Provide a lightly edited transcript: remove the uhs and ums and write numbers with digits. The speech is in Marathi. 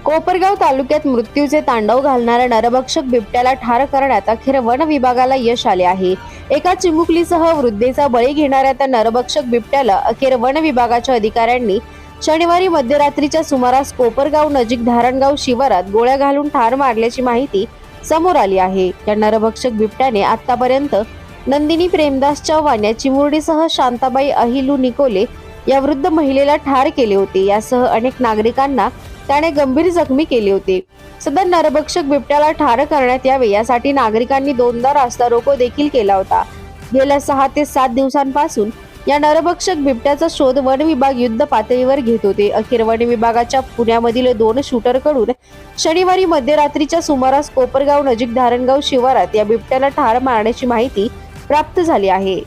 कोपरगाव तालुक्यात मृत्यूचे तांडव घालणाऱ्या नरभक्षक बिबट्याला ठार करण्यात अखेर वन विभागाला यश आले आहे। एका चिमुकलीसह वृद्धेचा बळी घेणाऱ्या त्या नरभक्षक बिबट्याला अखेर वन विभागाच्या अधिकाऱ्यांनी शनिवारी मध्यरात्रीच्या सुमारास कोपरगाव नजीक धारणगाव शिवारात गोळ्या घालून ठार मारल्याची माहिती समोर आली आहे। या नरभक्षक बिबट्याने आतापर्यंत नंदिनी प्रेमदास चव्हाण या चिमुरडीसह शांताबाई अहिलू निकोले या वृद्ध महिलेला ठार केले होते। यासह अनेक नागरिकांना त्याने गंभीर जखमी केले होते। सदर नरभक्षक बिबट्याला ठार करण्यात यावे यासाठी नागरिकांनी दोनदा रास्ता रोको देखील केला होता। गेल्या 6 ते 7 दिवसांपासून या नरभक्षक बिबट्याचा शोध वन विभाग युद्ध पातळीवर घेत होते। अखेर वन विभागाच्या पुण्यामधील 2 शूटर कडून शनिवारी मध्यरात्रीच्या सुमारास कोपरगाव नजीक धारणगाव शिवारात या बिबट्याला ठार मारण्याची माहिती प्राप्त झाली आहे।